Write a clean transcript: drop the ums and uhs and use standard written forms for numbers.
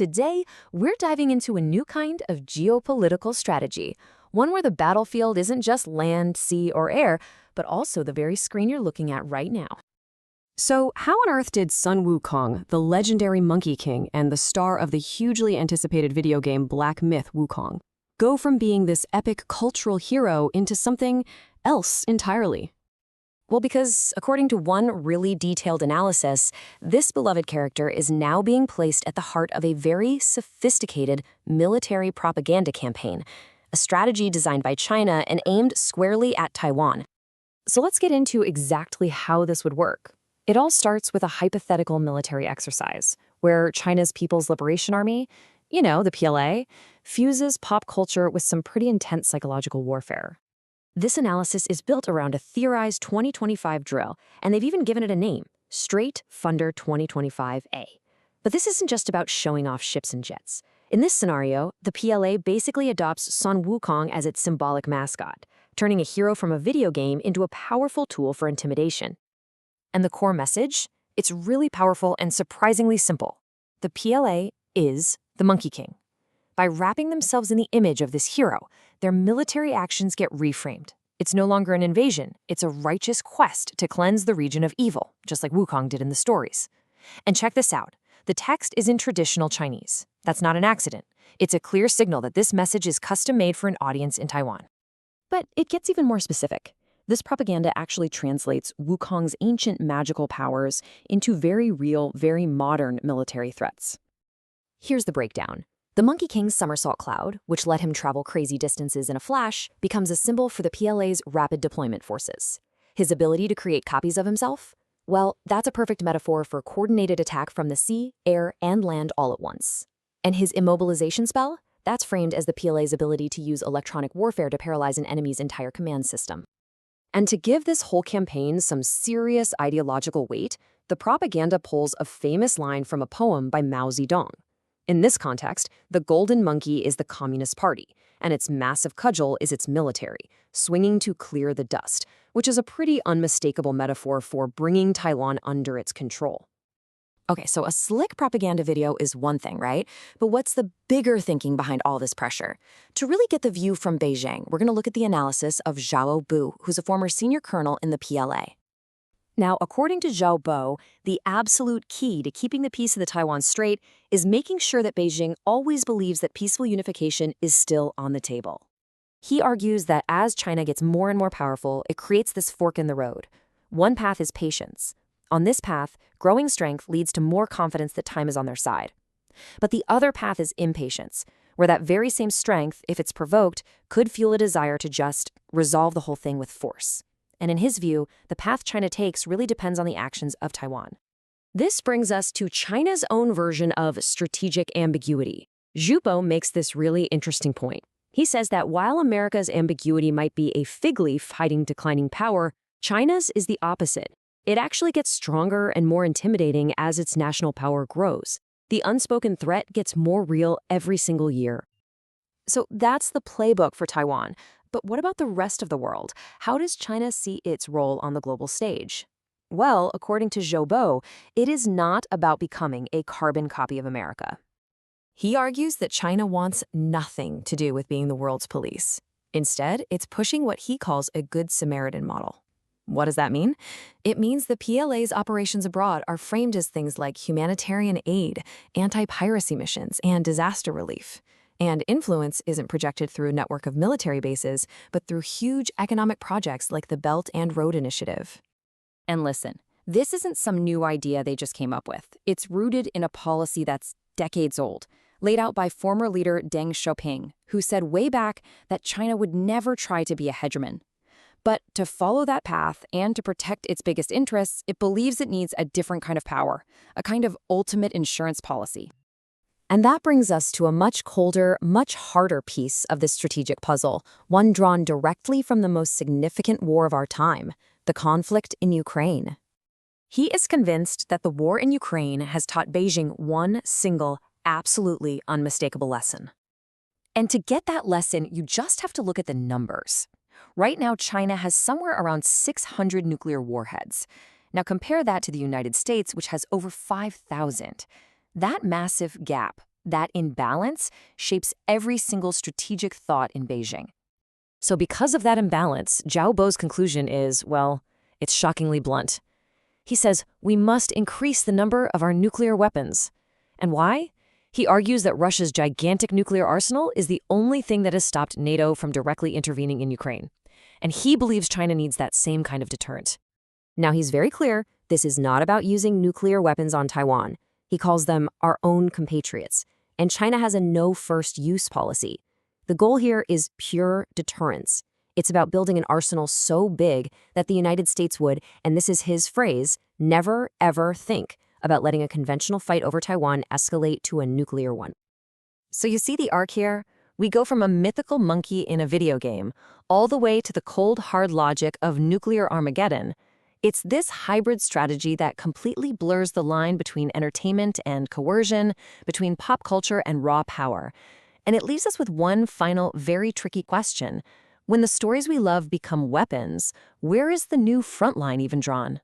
Today, we're diving into a new kind of geopolitical strategy, one where the battlefield isn't just land, sea, or air, but also the very screen you're looking at right now. So, how on earth did Sun Wukong, the legendary Monkey King and the star of the hugely anticipated video game Black Myth Wukong, go from being this epic cultural hero into something else entirely? Well, because according to one really detailed analysis, this beloved character is now being placed at the heart of a very sophisticated military propaganda campaign, a strategy designed by China and aimed squarely at Taiwan. So let's get into exactly how this would work. It all starts with a hypothetical military exercise, where China's People's Liberation Army, the PLA, fuses pop culture with some pretty intense psychological warfare. This analysis is built around a theorized 2025 drill, and they've even given it a name, Strait Thunder 2025A. But this isn't just about showing off ships and jets. In this scenario, the PLA basically adopts Sun Wukong as its symbolic mascot, turning a hero from a video game into a powerful tool for intimidation. And the core message? It's really powerful and surprisingly simple. The PLA is the Monkey King. By wrapping themselves in the image of this hero, their military actions get reframed. It's no longer an invasion, it's a righteous quest to cleanse the region of evil, just like Wukong did in the stories. And check this out. The text is in traditional Chinese. That's not an accident. It's a clear signal that this message is custom-made for an audience in Taiwan. But it gets even more specific. This propaganda actually translates Wukong's ancient magical powers into very real, very modern military threats. Here's the breakdown. The Monkey King's somersault cloud, which let him travel crazy distances in a flash, becomes a symbol for the PLA's rapid deployment forces. His ability to create copies of himself? Well, that's a perfect metaphor for coordinated attack from the sea, air, and land all at once. And his immobilization spell? That's framed as the PLA's ability to use electronic warfare to paralyze an enemy's entire command system. And to give this whole campaign some serious ideological weight, the propaganda pulls a famous line from a poem by Mao Zedong. In this context, the Golden Monkey is the Communist Party, and its massive cudgel is its military, swinging to clear the dust, which is a pretty unmistakable metaphor for bringing Taiwan under its control. Okay, so a slick propaganda video is one thing, right? But what's the bigger thinking behind all this pressure? To really get the view from Beijing, we're going to look at the analysis of Zhao Bu, who's a former senior colonel in the PLA. Now, according to Zhao Bu, the absolute key to keeping the peace of the Taiwan Strait is making sure that Beijing always believes that peaceful unification is still on the table. He argues that as China gets more and more powerful, it creates this fork in the road. One path is patience. On this path, growing strength leads to more confidence that time is on their side. But the other path is impatience, where that very same strength, if it's provoked, could fuel a desire to just resolve the whole thing with force. And in his view, the path China takes really depends on the actions of Taiwan. This brings us to China's own version of strategic ambiguity. Zhu Bu makes this really interesting point. He says that while America's ambiguity might be a fig leaf hiding declining power, China's is the opposite. It actually gets stronger and more intimidating as its national power grows. The unspoken threat gets more real every single year. So that's the playbook for Taiwan. But what about the rest of the world? How does China see its role on the global stage? Well, according to Zhou Bu, it is not about becoming a carbon copy of America. He argues that China wants nothing to do with being the world's police. Instead, it's pushing what he calls a Good Samaritan model. What does that mean? It means the PLA's operations abroad are framed as things like humanitarian aid, anti-piracy missions, and disaster relief. And influence isn't projected through a network of military bases, but through huge economic projects like the Belt and Road Initiative. And listen, this isn't some new idea they just came up with. It's rooted in a policy that's decades old, laid out by former leader Deng Xiaoping, who said way back that China would never try to be a hegemon. But to follow that path and to protect its biggest interests, it believes it needs a different kind of power, a kind of ultimate insurance policy. And that brings us to a much colder, much harder piece of this strategic puzzle, one drawn directly from the most significant war of our time, the conflict in Ukraine. He is convinced that the war in Ukraine has taught Beijing one single, absolutely unmistakable lesson. And to get that lesson, you just have to look at the numbers. Right now, China has somewhere around 600 nuclear warheads. Now compare that to the United States, which has over 5,000. That massive gap That imbalance shapes every single strategic thought in Beijing. So because of that imbalance, Zhao Bo's conclusion is, well, it's shockingly blunt. He says, we must increase the number of our nuclear weapons. And why? He argues that Russia's gigantic nuclear arsenal is the only thing that has stopped NATO from directly intervening in Ukraine. And he believes China needs that same kind of deterrent. Now, he's very clear, this is not about using nuclear weapons on Taiwan. He calls them our own compatriots. And China has a no-first-use policy. The goal here is pure deterrence. It's about building an arsenal so big that the United States would, and this is his phrase, never, ever think about letting a conventional fight over Taiwan escalate to a nuclear one. So you see the arc here? We go from a mythical monkey in a video game all the way to the cold, hard logic of nuclear Armageddon. It's this hybrid strategy that completely blurs the line between entertainment and coercion, between pop culture and raw power. And it leaves us with one final, very tricky question. When the stories we love become weapons, where is the new front line even drawn?